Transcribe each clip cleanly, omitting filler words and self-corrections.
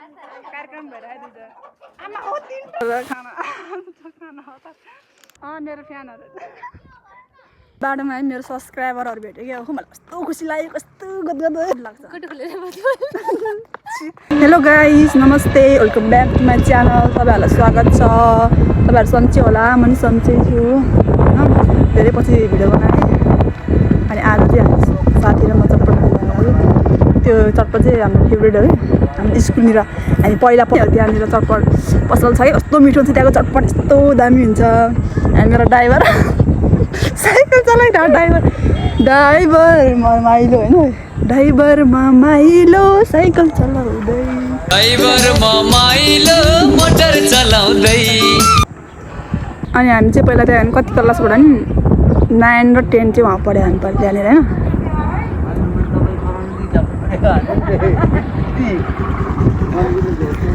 कार्यक्रम भइरहेको थियो आमा हो तिन खाना खाना हो त मेरो फ्यानहरु बाटोमा है मेरो सब्स्क्राइबरहरु भेट्यो क्या मलाई कस्तो खुसी लाग्यो कस्तो गदगद लाग्छ हेलो गाइस नमस्ते welcome back to my channel तपाईहरुलाई स्वागत छ तपाईहरु सन्चै होला म नि सन्चै छु हैन धेरै पछि भिडियो बनाएँ अनि आज चाहिँ हामी साथी र म चटपट खाइरहेको त्यो चटपट चाहिँ हाम्रो फेभरेट हो हाम्रो स्कुलनिर हामी पहिला त्यहाँनिर चटपट पसल छ कि कस्तो मिठो हुन्छ त्यहाँको चटपट यस्तो दामी हुन्छ अनि मेरो ड्राइभर साइकल चलाइरहेको ड्राइभर माइलो होइन ड्राइभर माइलो साइकल चलाउँदै ड्राइभर माइलो मोटर चलाउँदै अनि हामी चाहिँ पहिला त्यहाँ कति क्लासबाट नि 9 र 10 चाहिँ वहाँ पढ्यो हामी पहिला त्यहाँनिर होइन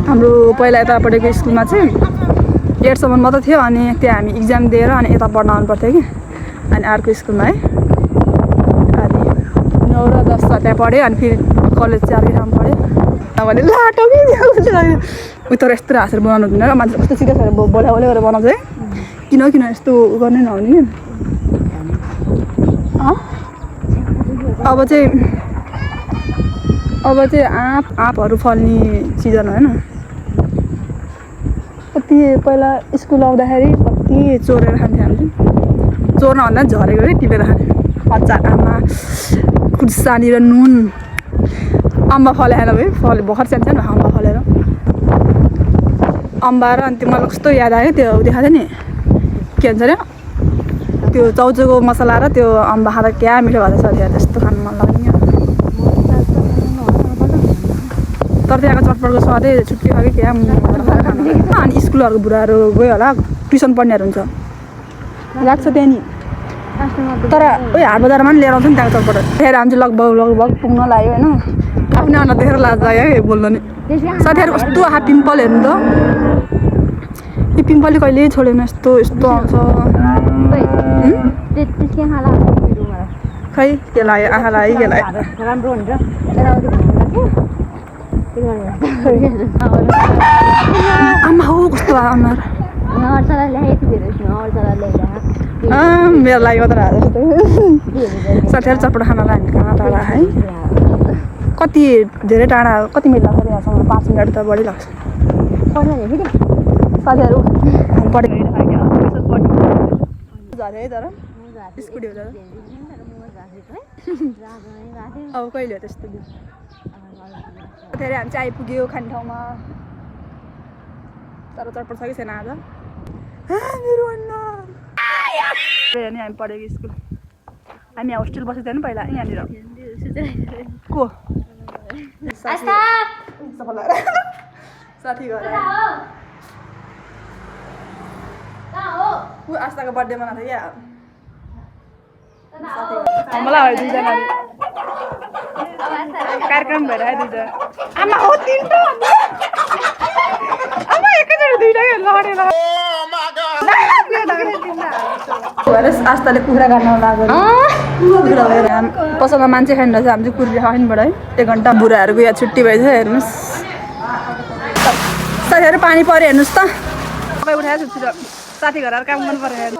हाम्रो पहिला यता पढेको स्कुलमा चाहिँ 8 सम्म मात्र थियो अनि त्यहाँ हामी इक्जाम दिएर अनि यता पढ्न आउनु पर्थ्यो कि अनि अर्को स्कुलमा है अनि 9 र 10 त्यहाँ पढ्यो अनि फेरि कलेज चाहिँ अर्कै ठाउँमा पढ्यो भने लाटो कि उयो यस्तो हाँसेर बनाउनु हुँदैन र मान्छे कस्तो सिरियस गरेर बोला गरेर बनाउँछ है किन यस्तो गर्नै नहुने कि अब चाहिँ आँपहरू फल्ने सिजन होइन कति पहिला स्कुल आउँदाखेरि कति चोरेर खान्थ्यो हामी चोर्न भन्दा झरेको है टिपेर खाने अचार आमा खुर्सानी र नुन अम्बा फलेर भयो भर्खर सानो अम्बा फलेर अम्बा र अनि त्यो मलाई कस्तो याद आयो त्यो देखाएको थियो नि के भन्छ अरे त्यो चाउचाउको मसला र त्यो अम्बा खाँदा क्या मिठो भएको छ त्यस्तो खानु मन लाग्यो तर त्यहाँको चटपटको स्वादै छुट्टी खायो क्या अनि स्कुलहरूको बुढाहरू गयो होला ट्युसन पढ्नेहरू हुन्छ लाग्छ त्यहाँ नि तर उयो हाट बजारमा पनि लिएर आउँछ नि त्यहाँको चटपट फेरि हामी चाहिँ लगभग पुग्न लाग्यो होइन आफ्नो अनुहार देखेर लाज लाग्यो है बोल्नु नि साथीहरू कस्तो आँखा पिम्पल हेर्नु त यो पिम्पलले कहिले छोडेन यस्तो आउँछ खै के लाग्यो आँखा लाग्यो के लाग्यो राम्रो हुन्छ आमा हो कस्तो अनुहार मेरो लागि मात्र साथीहरू चटपट खानालाई हामी कहाँ टाढा है कति धेरै टाढा कति मिनट लाग्छ यहाँसम्म 5 मिनट त बढी लाग्छ साथीहरू पढेको झरे है तर स्कुटी हो तर अब कहिले हो त्यस्तो दिन धेरै हामी चाहिँ आइपुग्यो खाने ठाउँमा तर चटपट छ कि छैन आज मेरो अनि हामी पढेको स्कुल हामी यहाँ होस्टेल बसेको थियो नि पहिला यहाँनिर को साथी घर आस्थाको बर्थडे मनाएको थियो क्या मलाई हो दुईजना कार्यक्रम भइरहेको थियो आमा हो तिनवटा आमा एकैचोटि दुईवटा लडेर आस्थाले कुखुरा काट्न लाग्यो पसलमा मान्छे खाइन रहेछ हामी चाहिँ कुखुरा खाइनबाट है 1 घन्टा बुढाहरूको यहाँ छुट्टी भएछ हेर्नुहोस् साथीहरू पानी पऱ्यो हेर्नुहोस् त सबै उठाएर छुट्टी साथी घरहरू काम गर्नु पर्यो हेर्नु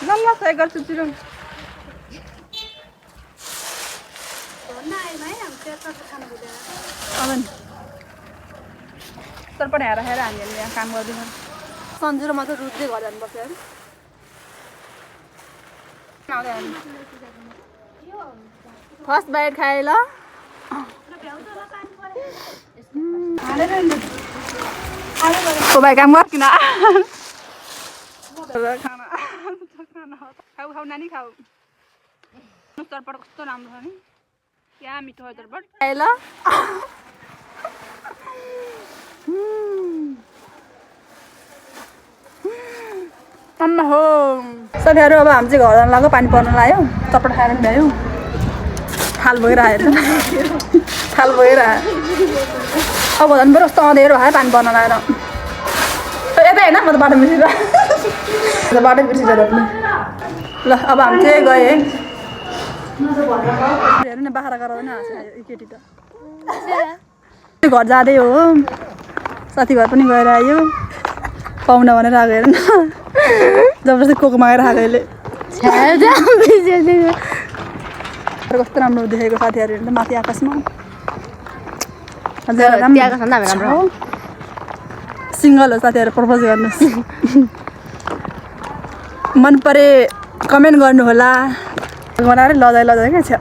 ल साइकल छुट्टी चटपट हेरेर हामीहरूले यहाँ काम गर्दैछौँ सन्जु र म चाहिँ रुच्दै घर जानुपर्छ है फर्स्ट बाइट खाएँ ल भाइ काम गर किन खाऊ नानी खाऊ चटपट कस्तो राम्रो छ नि क्या मिठो हो चटपट खाएँ ल आम्मा हो साथीहरू अब हामी चाहिँ घर जान लाग्यो पानी पर्न लाग्यो चटपट खाएर पनि भ्यायो थाल भइरहेको थाल भइरहेको अब झन् बरु कस्तो अँधेरो भयो पानी पर्न लाग्यो यतै होइन म त बाटो बिर्सिरहेँ बाटो बिर्सिरहेँ ल अब हामी चाहिँ गएँ है हेर्नु न बाख्रा गराउँदैन केटी त घर जाँदै हो साथी घर पनि गएर आयो पाहुना भनेर आएको हेर्न जबरजस्ती कोक मागेर आएको यसले कस्तो राम्रो देखेको साथीहरू हेर्नु माथि आकाशमा सिङ्गल हो साथीहरू प्रपोज गर्नुहोस् मन परे कमेन्ट गर्नु होला बनाएर लजाइ क्या छ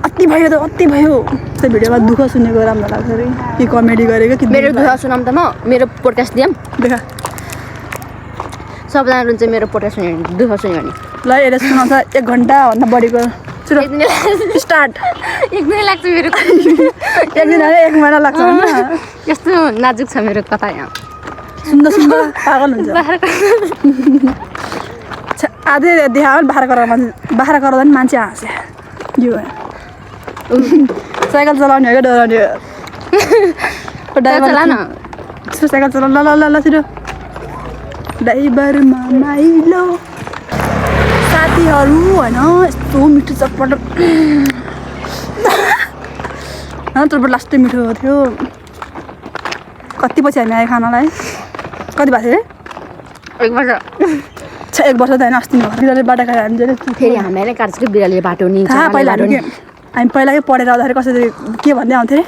अति भयो त अति भयो त्यो भिडियोमा दुःख सुनेको राम्रो लाग्छ अरे कि कमेडी गरेको कि मेरो दुःख सुनाम त म मेरो पोडकास्ट दिएँ देखा सबजना रुन्छ मेरो पोडकास्ट सुन्यो भने दुःख सुन्यो भने ल यसले सुनाउँछ 1 घन्टाभन्दा बढीको स्टार्ट एक दिन लाग्छ मेरो एक दिन होइन 1 महिना लाग्छ होइन यस्तो नाजुक छ मेरो कथा यहाँ सुन्दा सुन्दा पागल हुन्छ आधै देखायो बाह्र कराउँदा नि मान्छे हाँस्यो यो साइकल चलाउने हो क्या डराउने हो ड्राइभर साइकल चला ल ल ल छिटो ड्राइभरमा माइलो साथीहरू होइन यस्तो मिठो चटपट चटपट लास्टै मिठो थियो कति पछि हामी आयो खानालाई कति भएको थियो 1 वर्ष 1 वर्ष त होइन अस्ति नै बिराले बाटो खाएर हामी जहिले फेरि हामीलाई काट्छ कि बिराले बाटो नि पहिला हामी पहिलाकै पढेर आउँदाखेरि कसरी के भन्दै आउँथ्यो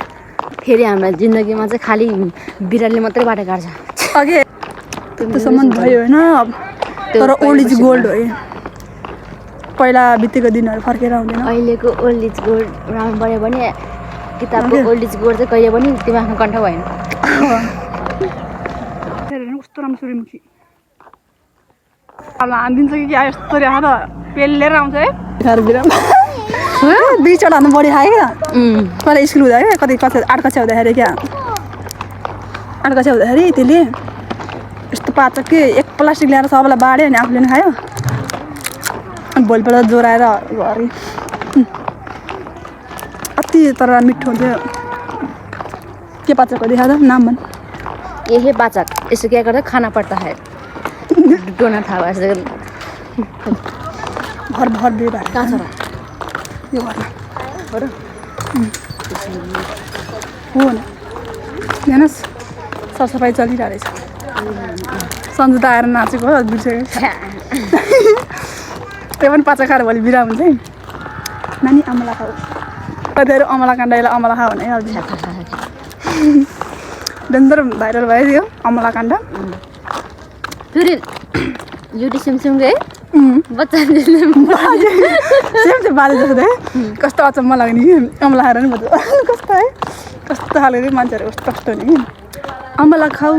फेरि हाम्रो जिन्दगीमा चाहिँ खालि बिराले मात्रै बाटो काट्छ अघि त्योसम्म भयो होइन तर ओल्ड इज गोल्ड हो पहिला बितेको दिनहरू फर्केर आउँदैन अहिलेको ओल्ड इज गोल्ड राम्रो बढ्यो भने किताबको ओल्ड इज गोल्ड चाहिँ कहिले पनि दिमागमा कन्ठ भएन कस्तो राम्रो सूर्यमुखी अब हानिदिन्छ कि आयो यस्तो रेखा त पेलेर आउँछ है दुई चढ हान्नु बढी खायो क्या पहिला स्कुल हुँदा क्या कति 8 कक्षा हुँदाखेरि क्या 8 कक्षा हुँदाखेरि त्यसले यस्तो पाचक कि 1 प्लास्टिक ल्याएर सबैलाई बाँड्यो अनि आफूले पनि खायो अनि भोलिपल्ट जोराएर घर अति तर मिठो हुन्थ्यो के पाचकको देखा त नाम भन् यही पाचक यसो क्या गर्दा खाना पर्दा है डोना थाहा भयो घर भर बिहे भएर कहाँ छ र यो घरमा हो र हो न हेर्नुहोस् सरसफाइ चलिरहेको रहेछ सन्जु त आएर नाचेको हो बिर्सेको त्यो पनि पाचा खाएर भोलि बिरा हुन्छ है नानी अमला खाऊ कतिहरू अमला काण्डलाई अमला खाऊ भने अब डेन्जर भाइरल भइदियो अमला काण्ड फेरि युटी सिमसिमको है बच्चा सेम चाहिँ बाजे जस्तो है कस्तो अचम्म लाग्ने कि अमला खाएर नि बच्चा कस्तो है कस्तो खालको मान्छेहरू कस्तो कस्तो नि अमला खाऊ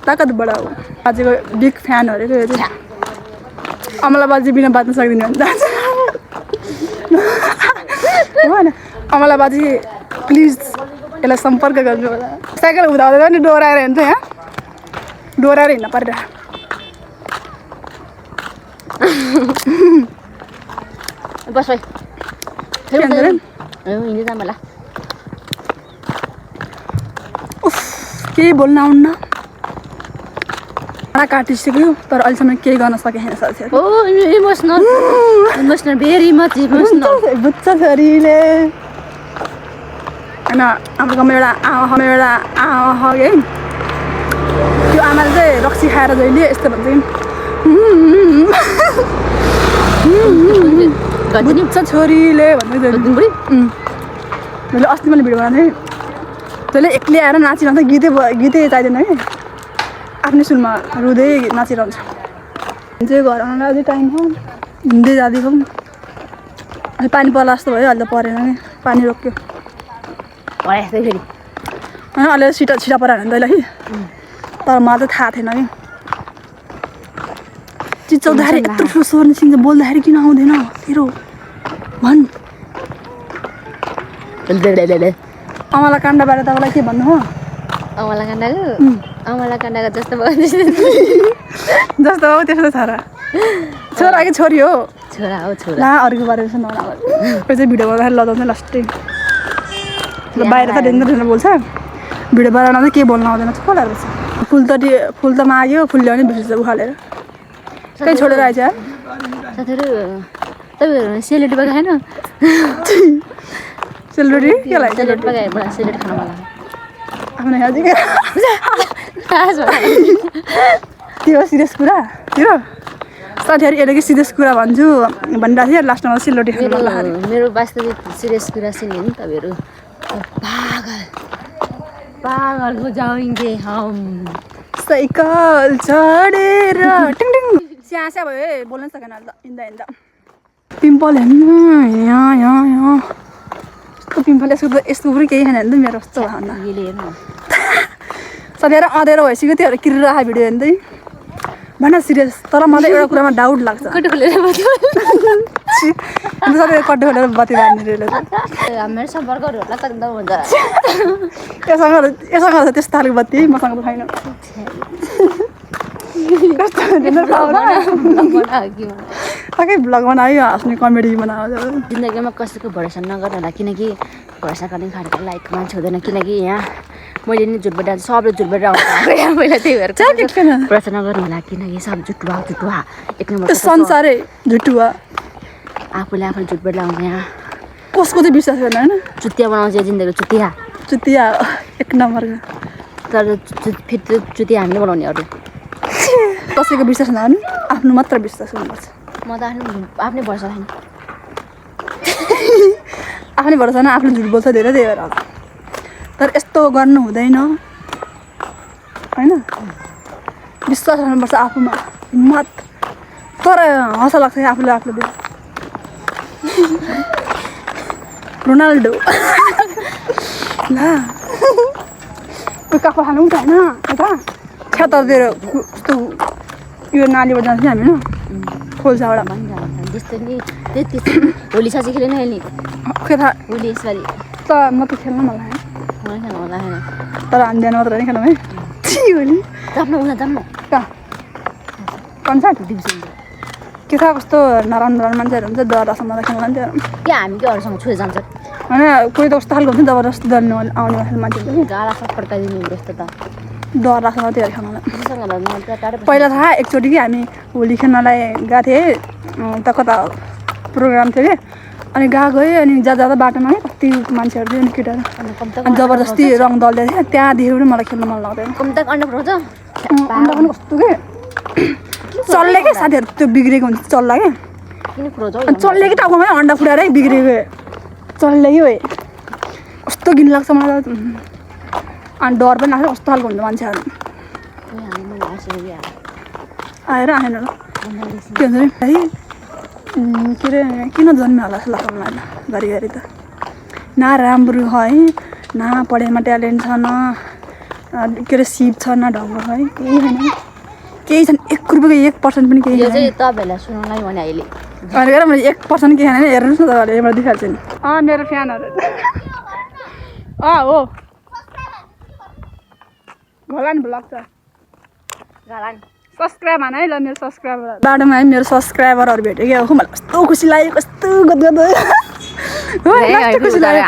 ताकत बढाऊ बाजेको बिग फ्यान हो अरे यो चाहिँ अमला बाजे बिना बाँच्न सक्दिनँ भने जान्छ होइन अमला बाजे प्लिज यसलाई सम्पर्क गर्नु होला साइकल हुँदा हुँदा पनि डोराएर हिँड्छ यहाँ डोराएर हिँड्न पर्दा बस भाइ हिँड्दै मलाई केही बोल्न आउन्न भाडा काटिसक्यो तर अहिलेसम्म केही गर्न सकेन साथीहरू ओ emotional emotional very much emotional बुझ्छ छोरीले होइन हाम्रो गाउँमा एउटा आमा है त्यो आमाले चाहिँ रक्सी खाएर जहिले यस्तो भन्छ कि बुझ्छ छोरीले भन्दै मैले अस्ति मैले भिडियो बनाएको थिएँ तैँले एक्लै आएर नाचिरहन्छ गीतै चाहिँदैन कि आफ्नै सुनमा रुँदै नाचिरहन्छ चाहिँ घर आउनु अझै टाइम हो हिँड्दै जाँदैछौँ अहिले पानी पर्ला जस्तो भयो अहिले त परेन कि पानी रोक्यो फेरि होइन अहिले छिटा परेन भने तैँलाई कि तर मलाई चाहिँ थाहा थिएन कि चिच्याउँदाखेरि यत्रो ठुलो स्वर निस्किन्छ बोल्दाखेरि किन आउँदैन तेरो भन् अमला काण्डबारे तपाईँलाई के भन्नु हो अमला काण्डको जस्तो भयो जस्तो हो त्यस्तो छ र छोरा कि छोरी हो छोरा हो छोरा ला अरूको बारेमा सुन्नु होला त्यो चाहिँ भिडियो गर्दाखेरि लजाउँछ लास्टै बाहिर त डेन्जर बोल्छ भिडियो बनाउन चाहिँ के बोल्न आउँदैन चाहिँ कसलाई रहेछ फुल त माग्यो फुल ल्याउने बिर्सिन्छ उखालेर कहीँ छोडेर आएछ साथीहरू तपाईँहरू सेलरोटी पकाएन सेलरोटी केलाई सेलेट पकाएर बना सेलेट खान मन आफ्नो खाजी लाग्यो त्यो सिरियस कुरा त्यो साथीहरू एलेकै सिरियस कुरा भन्छु भनिरहेको थियो लास्टमा सेलरोटी खानु मन लाग्यो मेरो वास्तविक सिरियस कुरा सुन्यो नि तपाईँहरू पागल पागल हो जाएंगे हम साइकल चढेर टिङ टिङ स्यास्या भयो है बोल्न सकेन अहिले त हिँड्दा हिँड्दा पिम्पल हेर्नु यहाँ यहाँ यहाँ यस्तो पिम्पल यस्तो पनि केही छैन नि त मेरो कस्तो भन्दा यसले हेर्नु साथीहरू अँधेरो भइसक्यो त्योहरू किरिरहेको भिडियो हेर्दै भन सिरियस तर मलाई एउटा कुरामा डाउट लाग्छ कटु खोलेर साथीहरू कट्टो खोलेर बत्ती बाल्ने रहेछ मेरो सम्पर्कहरूलाई त एकदम हुन्छ यसँग त्यस्तो खालको बत्ती मसँग त छैन सबै भ्लग बनायो हाँस्ने कमेडी बनायो जिन्दगीमा कसैको भरोसा नगर्नु होला किनकि भरोसा गर्ने खानेको लायक मान्छे हुँदैन किनकि यहाँ मैले नि झुट बटाएर सबले झुट बटाएर आउँछ पहिला त्यही भएर भरोसा नगर्नु होला किनकि सब झुटुवा एक नम्बर संसारै झुटुवा आफूले झुट बटाएर आउँछ यहाँ कसको चाहिँ विश्वास गर्नु होइन चुतिया बनाउँछ जिन्दगी चुतिया एक नम्बरको तर फेरि त्यो चुतिया हामीले बनाउने अरू कसैको विश्वास नगर्नु आफ्नो मात्र विश्वास गर्नुपर्छ म त आफ्नै भरोसा छैन आफ्नै भरोसा न आफूले झुट बोल्छ धेरै त्यही भएर तर यस्तो गर्नु हुँदैन होइन विश्वास गर्नुपर्छ आफूमा हिम्मत तर हँसा लाग्छ आफूले रोनाल्डो ला काफा खानु पनि होइन यता छ्यातरतिर यस्तो यो नालीबाट जान्छ हामी होइन खोल्साबाट त्यस्तो नि त्यति होली साँच्ची खेलेन अहिले के थाहा होली यसपालि त म त खेल्न मलाई मलाई खेल्नु होला छैन तर हामी बिहान मात्र होइन खेलौँ है होली जाप्नु कहाँ कन्सर्ट दिउँसो के थाहा कस्तो नराम्रो मान्छेहरू हुन्छ डरसम्म त खेल्न त्यो के हामी के अरूसँग छोएर जान्छ होइन कोही त कस्तो खालको हुन्छ जबरजस्ती डर्नु आउने मान्छे हुन्छ गाडा सब पड्काइदिनु जस्तो त डर लाग्छ त्योहरू खेल्नलाई मसँग पहिला थाहा एकचोटि कि हामी होली खेल्नलाई गएको थिएँ त कता प्रोग्राम थियो कि अनि गएको है अनि जाँदा बाटोमा है कति मान्छेहरू थियो नि केटाहरू अनि जबरजस्ती रङ दल्दै थियो त्यहाँदेखि पनि मलाई खेल्न मन लाग्दैन कम्ता अन्डा पुऱ्याउँछ अन्डा पनि कस्तो के चल्ले क्या साथीहरू त्यो बिग्रेको हुन्छ चल्ला क्या किन पुऱ्याउँछ अनि चल्लेकै टाउकोमा अन्डा फुटाएर बिग्रेको चल्ले कि कस्तो घिन लाग्छ मलाई त अनि डर पनि लाग्छ कस्तो खालको हुन्छ मान्छेहरू आएर आएन ल के हुन्छ नि है के अरे किन जन्म्यो होला जस्तो लाग्छ मलाई त घरिघरि त न राम्रो है न पढाइमा ट्यालेन्ट छ न के अरे सिप छ न ढङ्ग है केही छैन 1 रुपियाँको 1% पनि केही छैन तपाईँहरूलाई सुनाउनै भने अहिले अनि हेर मैले 1% केही छैन हेर्नुहोस् न तपाईँहरूले एउटा देखाल्छु नि मेरो फ्यानहरू हो होला नि ब्लग छ सब्सक्राइब हान है ल मेरो सब्सक्राइबर बाटोमा है मेरो सब्सक्राइबरहरू भेट्यो क्या हो मलाई कस्तो खुसी लाग्यो कस्तो गदगद खुसी लाग्यो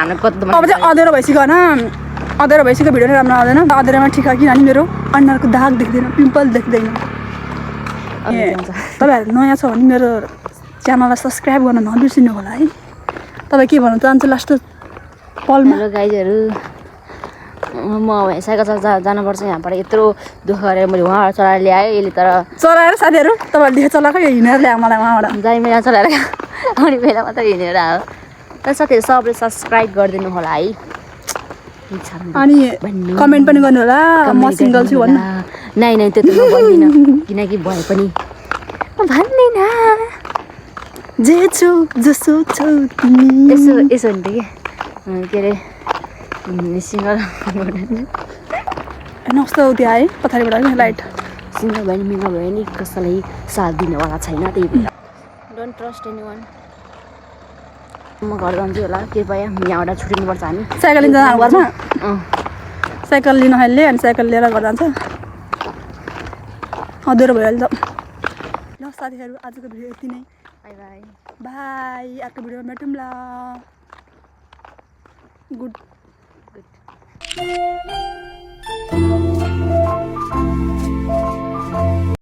अब चाहिँ अँधेरो भइसक्यो होइन अँधेरो भइसक्यो भिडियो नै राम्रो आउँदैन अँधेरोमा ठिक हो किनभने मेरो अनुहारको दाग देख्दैन पिम्पल देख्दैन तपाईँहरू नयाँ छ भने मेरो च्यानललाई सब्सक्राइब गर्न नबिर्सिनु होला है तपाईँ के भन्नु चाहन्छु लास्ट पलमा गाइजहरू म साइकल जानुपर्छ यहाँबाट यत्रो दुःख गरेर मैले उहाँबाट चलाएर ल्याएँ यसले तर चलाएर साथीहरू तपाईँहरूले देखेर चलाएको हिँडेर ल्यायो मलाई उहाँबाट जाने बेला चलाएर आउने बेला मात्रै हिँडेर आयो तर साथीहरू सबले सब्सक्राइब गरिदिनु होला है अनि कमेन्ट पनि गर्नु होला म सिङ्गल छु भन्नु नै त्यो त म भन्दिनँ किनकि भए पनि म भन्दिनँ जे छु जसो छौ तिमी यसो हुन्छ कि के अरे सिङ्गल होइन कस्तो त्यहाँ है पछाडिबाट है लाइट सिङ्गल भयो नि मिङ्गल भयो नि कसैलाई साथ दिनेवाला छैन त्यही भएर डोन्ट ट्रस्ट एनी वान म घर जान्छु होला कृपया यहाँबाट छुट्टिनुपर्छ हामी साइकल लिन जानु घरमा साइकल लिन अहिले अनि साइकल लिएर घर जान्छ अँधेरो भयो अहिले त ल साथीहरू आजको भिडियो यति नै बाई बाई बाई अर्को भिडियोमा भेटौँ ल गुड